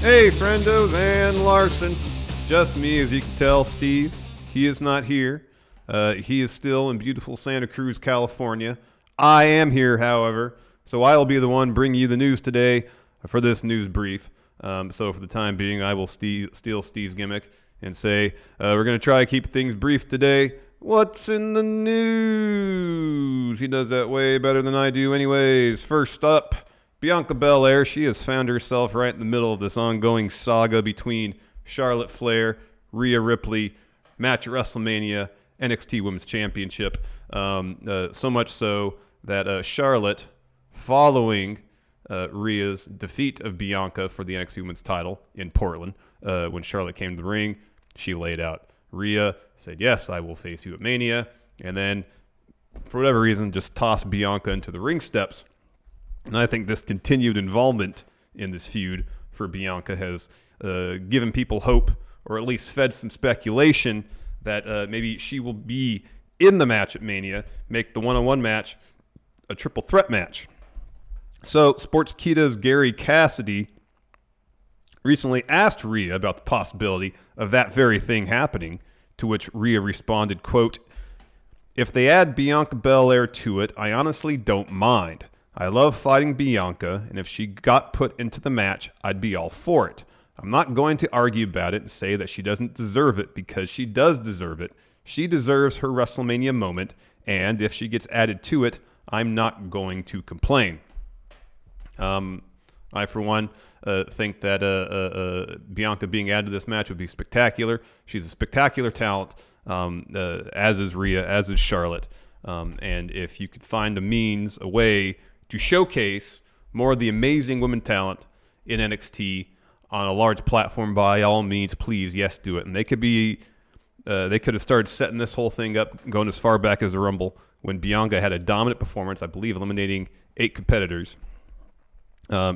Hey, friendos and Larson. Just me, as you can tell, Steve. He is not here. He is still in beautiful Santa Cruz, California. I am here, however, so I'll be the one bringing you the news today for this news brief. So for the time being, I will steal Steve's gimmick and say, we're going to try to keep things brief today. What's in the news? He does that way better than I do anyways. First up, Bianca Belair. She has found herself right in the middle of this ongoing saga between Charlotte Flair, Rhea Ripley, match at WrestleMania, NXT Women's Championship. So much so that Charlotte, following Rhea's defeat of Bianca for the NXT Women's title in Portland, when Charlotte came to the ring, she laid out Rhea, said, yes, I will face you at Mania, and then, for whatever reason, just tossed Bianca into the ring steps. And I think this continued involvement in this feud for Bianca has given people hope, or at least fed some speculation that maybe she will be in the match at Mania, make the one-on-one match a triple threat match. So Sportskeeda's Gary Cassidy recently asked Rhea about the possibility of that very thing happening, to which Rhea responded, quote, if they add Bianca Belair to it, I honestly don't mind. I love fighting Bianca, and if she got put into the match, I'd be all for it. I'm not going to argue about it and say that she doesn't deserve it, because she does deserve it. She deserves her WrestleMania moment, and if she gets added to it, I'm not going to complain. I, for one, think that Bianca being added to this match would be spectacular. She's a spectacular talent, as is Rhea, as is Charlotte. And if you could find a way to showcase more of the amazing women talent in NXT on a large platform, by all means, please, yes, do it. And they could have started setting this whole thing up, going as far back as the Rumble, when Bianca had a dominant performance, I believe eliminating 8 competitors.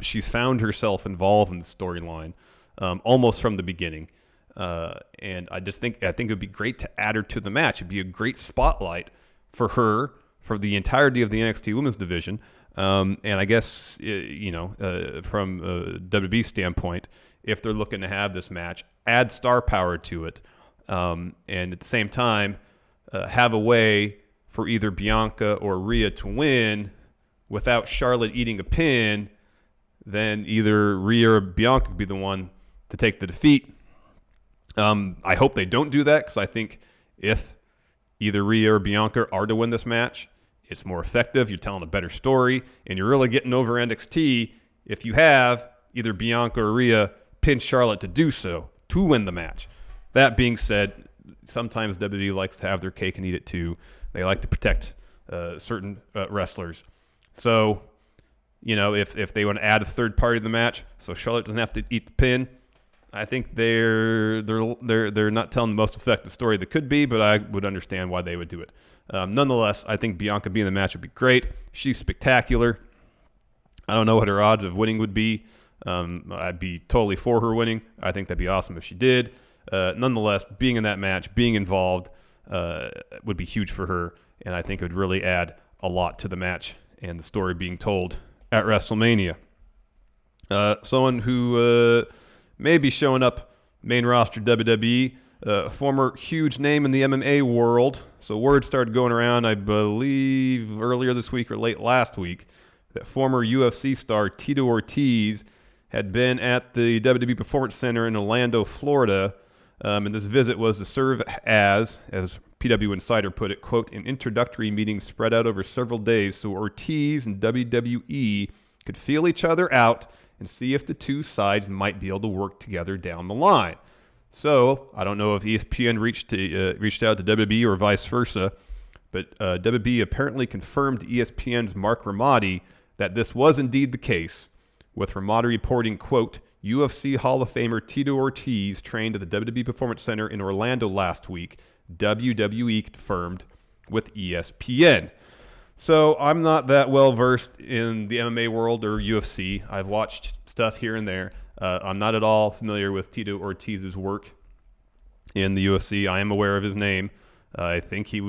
She's found herself involved in the storyline almost from the beginning. And I think it would be great to add her to the match. It'd be a great spotlight for her, for the entirety of the NXT Women's division. And I guess, from a WWE standpoint, if they're looking to have this match, add star power to it. And at the same time, have a way for either Bianca or Rhea to win without Charlotte eating a pin. Then either Rhea or Bianca could be the one to take the defeat. I hope they don't do that, because I think if either Rhea or Bianca are to win this match, it's more effective. You're telling a better story, and you're really getting over NXT if you have either Bianca or Rhea pin Charlotte to do so, to win the match. That being said, sometimes WWE likes to have their cake and eat it too. They like to protect certain wrestlers. So, if they want to add a third party to the match, so Charlotte doesn't have to eat the pin, I think they're not telling the most effective story that could be, but I would understand why they would do it. Nonetheless, I think Bianca being in the match would be great. She's spectacular. I don't know what her odds of winning would be. I'd be totally for her winning. I think that'd be awesome if she did. Nonetheless, being in that match, being involved, would be huge for her, and I think it would really add a lot to the match and the story being told at WrestleMania. Someone who may be showing up main roster WWE, former huge name in the MMA world. So word started going around, I believe, earlier this week or late last week, that former UFC star Tito Ortiz had been at the WWE Performance Center in Orlando, Florida, and this visit was to serve as PW Insider put it, quote, an introductory meeting spread out over several days so Ortiz and WWE could feel each other out and see if the two sides might be able to work together down the line. So I don't know if ESPN reached out to WWE or vice versa, but WWE apparently confirmed to ESPN's Mark Ramadi that this was indeed the case, with Ramadi reporting, quote, UFC Hall of Famer Tito Ortiz trained at the WWE Performance Center in Orlando last week, WWE confirmed with ESPN. So I'm not that well versed in the MMA world or UFC. I've watched stuff here and there. I'm not at all familiar with Tito Ortiz's work in the UFC. I am aware of his name. I think he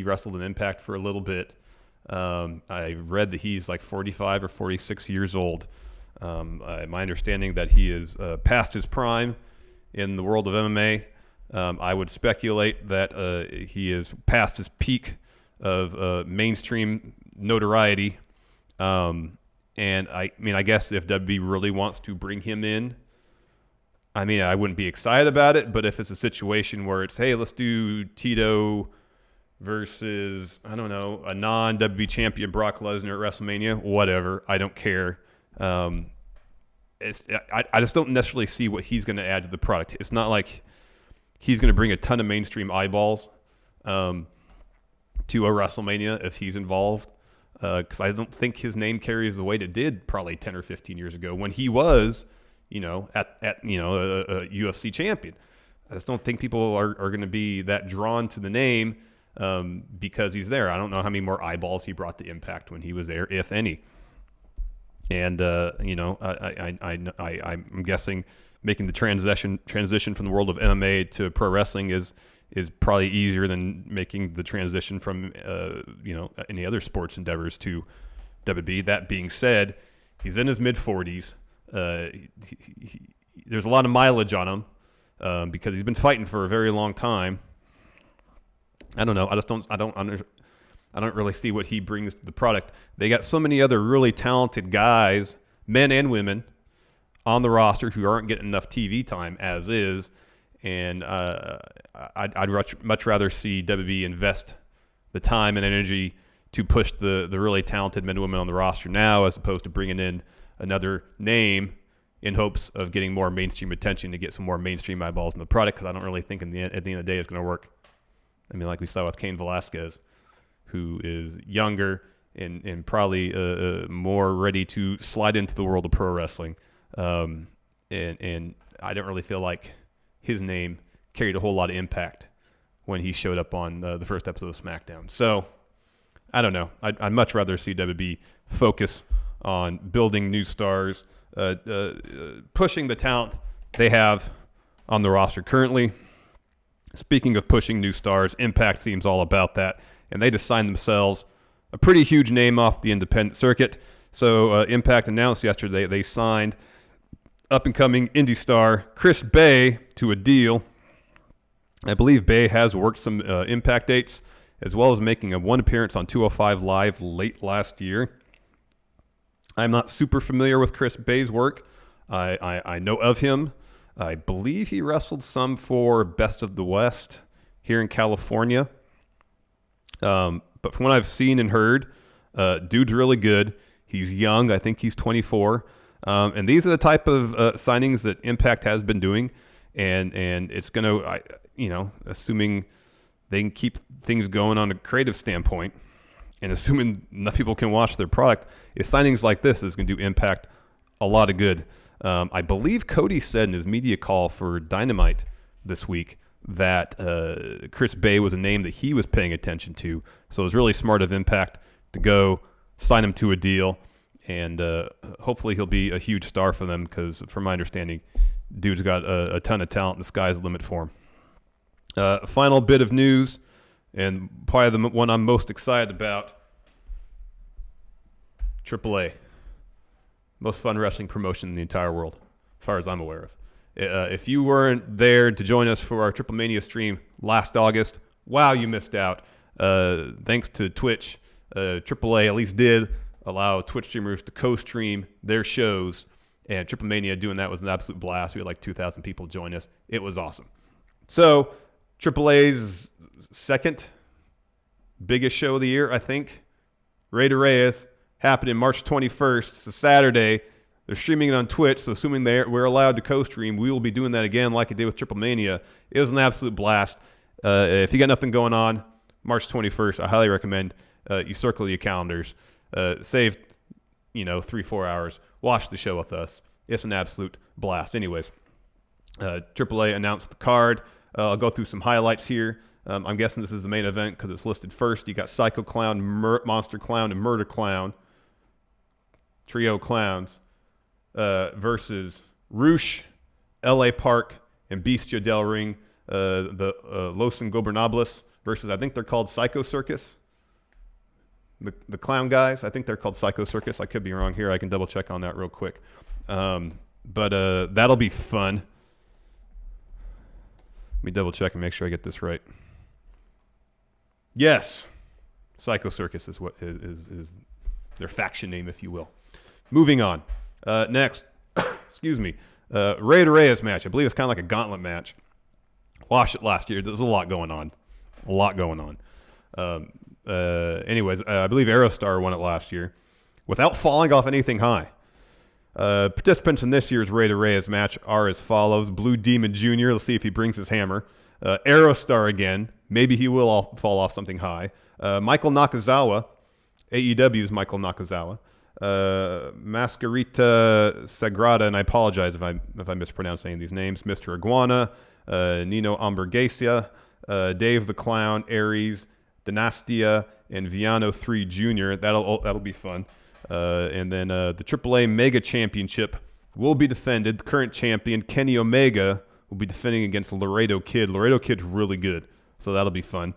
wrestled in Impact for a little bit. I read that he's like 45 or 46 years old. My understanding that he is past his prime in the world of MMA. I would speculate that he is past his peak of mainstream notoriety. And I guess if WWE really wants to bring him in, I wouldn't be excited about it. But if it's a situation where it's, hey, let's do Tito versus, I don't know, a non-WWE champion Brock Lesnar at WrestleMania, whatever, I don't care. I just don't necessarily see what he's going to add to the product. It's not like he's going to bring a ton of mainstream eyeballs to a WrestleMania if he's involved, because I don't think his name carries the weight it did probably 10 or 15 years ago when he was, a UFC champion. I just don't think people are going to be that drawn to the name because he's there. I don't know how many more eyeballs he brought to Impact when he was there, if any. And I'm guessing making the transition from the world of MMA to pro wrestling is probably easier than making the transition from any other sports endeavors to WWE. That being said, he's in his mid-40s. There's a lot of mileage on him because he's been fighting for a very long time. I don't know. I don't really see what he brings to the product. They got so many other really talented guys, men and women, on the roster who aren't getting enough TV time as is. And I'd much rather see WWE invest the time and energy to push the really talented men and women on the roster now, as opposed to bringing in another name in hopes of getting more mainstream attention to get some more mainstream eyeballs in the product, because I don't really think at the end of the day it's going to work. Like we saw with Cain Velasquez, who is younger and probably more ready to slide into the world of pro wrestling. And I don't really feel like his name carried a whole lot of impact when he showed up on the first episode of SmackDown. So, I don't know. I'd much rather see WWE focus on building new stars, pushing the talent they have on the roster currently. Speaking of pushing new stars, Impact seems all about that, and they just signed themselves a pretty huge name off the independent circuit. So Impact announced yesterday they signed up-and-coming indie star Chris Bay to a deal. I believe Bay has worked some Impact dates, as well as making one appearance on 205 Live late last year. I'm not super familiar with Chris Bay's work. I know of him. I believe he wrestled some for Best of the West here in California. But from what I've seen and heard, dude's really good. He's young. I think he's 24. And these are the type of signings that Impact has been doing. And it's going to, assuming they can keep things going on a creative standpoint, and assuming enough people can watch their product, if signings like this is going to do Impact a lot of good. I believe Cody said in his media call for Dynamite this week that Chris Bay was a name that he was paying attention to. So it was really smart of Impact to go sign him to a deal, and hopefully he'll be a huge star for them, because from my understanding, dude's got a ton of talent. The sky's the limit for him. Final bit of news, and probably the one I'm most excited about, AAA. Most fun wrestling promotion in the entire world, as far as I'm aware of. If you weren't there to join us for our Triple Mania stream last August, wow, you missed out. Thanks to Twitch, AAA at least did allow Twitch streamers to co-stream their shows, and Triple Mania doing that was an absolute blast. We had like 2,000 people join us. It was awesome. So AAA's second biggest show of the year, I think, Rey de Reyes, happening March 21st. It's a Saturday. They're streaming it on Twitch, so assuming we're allowed to co-stream, we will be doing that again like I did with Triple Mania. It was an absolute blast. If you got nothing going on, March 21st, I highly recommend you circle your calendars. Save, 3-4 hours. Watch the show with us. It's an absolute blast. Anyways, AAA announced the card. I'll go through some highlights here. I'm guessing this is the main event because it's listed first. You got Psycho Clown, Monster Clown, and Murder Clown. Trio clowns versus Roosh, L.A. Park, and Bestia del Ring. The Los Ingobernables versus, I think they're called Psycho Circus. the clown guys. I think they're called Psycho Circus. I could be wrong here. I can double check on that real quick. But that'll be fun. Let me double check and make sure I get this right. Yes, Psycho Circus is what is their faction name, if you will. Moving on. Next, excuse me, Rey to Reyes match. I believe it's kind of like a gauntlet match. Watched it last year. There's a lot going on. Anyways, I believe Aerostar won it last year without falling off anything high. Participants in this year's Rey to Reyes match are as follows. Blue Demon Jr. Let's see if he brings his hammer. Aerostar again. Maybe he will fall off something high. Michael Nakazawa. AEW's Michael Nakazawa. Mascarita Sagrada, and I apologize if I mispronounce any of these names. Mr. Iguana. Nino Ambergacia. Dave the Clown. Aries. Dynastia. And Viano 3 Jr. That'll be fun. And then the AAA Mega Championship will be defended. The current champion, Kenny Omega, will be defending against Laredo Kid. Laredo Kid's really good, so that'll be fun.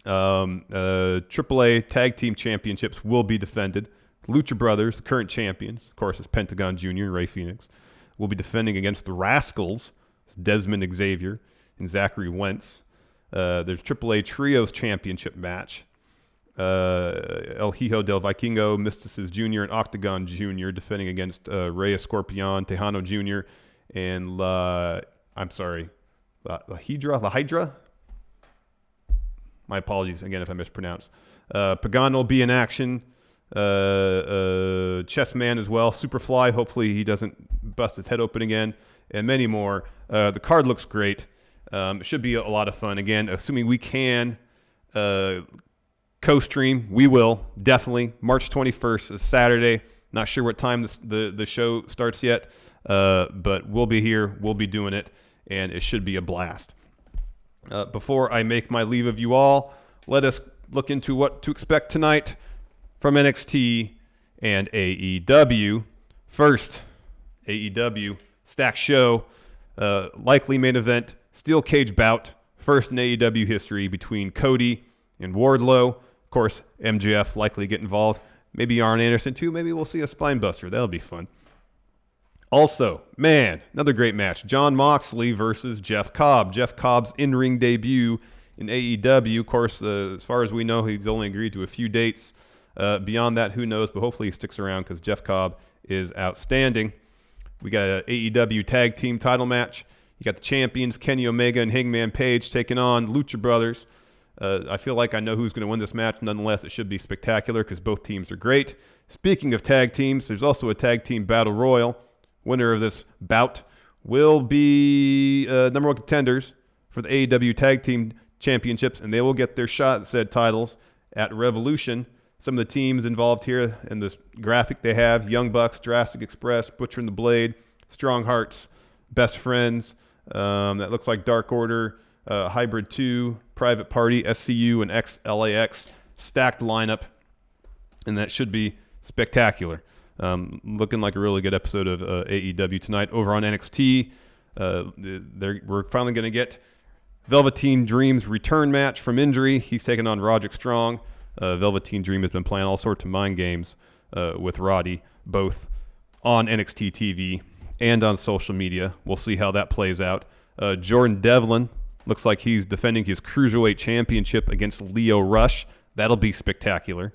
AAA Tag Team Championships will be defended. Lucha Brothers, current champions, of course, it's Pentagon Jr. and Rey Fenix, will be defending against the Rascals, Desmond Xavier and Zachary Wentz. There's AAA Trios Championship match. El Hijo del Vikingo, Mysticis Jr. and Octagon Jr. defending against Rey Escorpion, Tejano Jr. and La Hydra? My apologies again if I mispronounce. Pagan will be in action. Chessman as well. Superfly, hopefully he doesn't bust his head open again. And many more. The card looks great. It should be a lot of fun. Again, assuming we can co-stream, we will, definitely. March 21st is Saturday. Not sure what time the show starts yet, but we'll be here. We'll be doing it, and it should be a blast. Before I make my leave of you all, let us look into what to expect tonight from NXT and AEW. First, AEW, stacked show, likely main event, steel cage bout, first in AEW history between Cody and Wardlow. Of course, MJF likely get involved. Maybe Arn Anderson too. Maybe we'll see a spine buster. That'll be fun. Also, man, another great match. Jon Moxley versus Jeff Cobb. Jeff Cobb's in-ring debut in AEW. Of course, as far as we know, he's only agreed to a few dates. Beyond that, who knows? But hopefully he sticks around because Jeff Cobb is outstanding. We got an AEW tag team title match. You got the champions, Kenny Omega and Hangman Page, taking on Lucha Brothers. I feel like I know who's going to win this match. Nonetheless, it should be spectacular because both teams are great. Speaking of tag teams, there's also a tag team battle royal. Winner of this bout will be number one contenders for the AEW Tag Team Championships, and they will get their shot at said titles at Revolution. Some of the teams involved here in this graphic they have: Young Bucks, Jurassic Express, Butcher and the Blade, Strong Hearts, Best Friends. That looks like Dark Order, Hybrid 2, Private Party, SCU, and XLAX. Stacked lineup, and that should be spectacular. Looking like a really good episode of AEW tonight. Over on NXT, we're finally going to get Velveteen Dream's return match from injury. He's taking on Roderick Strong. Velveteen Dream has been playing all sorts of mind games with Roddy, both on NXT TV and on social media. We'll see how that plays out. Jordan Devlin looks like he's defending his Cruiserweight Championship against Leo Rush. That'll be spectacular.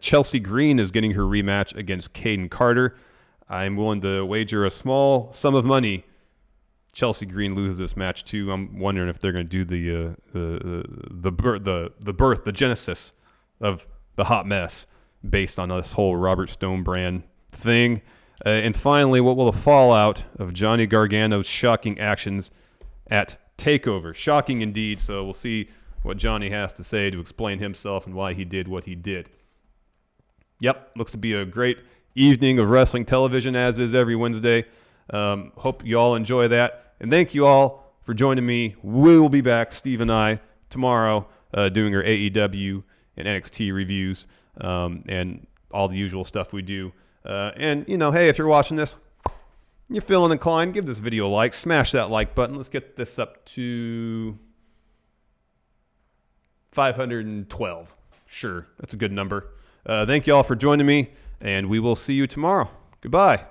Chelsea Green is getting her rematch against Caden Carter. I'm willing to wager a small sum of money Chelsea Green loses this match too. I'm wondering if they're going to do the genesis of the hot mess based on this whole Robert Stone brand thing. And finally, what will the fallout of Johnny Gargano's shocking actions at TakeOver? Shocking indeed. So we'll see what Johnny has to say to explain himself and why he did what he did. Yep, looks to be a great evening of wrestling television, as is every Wednesday. Hope you all enjoy that. And thank you all for joining me. We will be back, Steve and I, tomorrow doing our AEW and NXT reviews and all the usual stuff we do. And, you know, hey, if you're watching this, you're feeling inclined, give this video a like. Smash that like button. Let's get this up to 512. Sure, that's a good number. Thank you all for joining me, and we will see you tomorrow. Goodbye.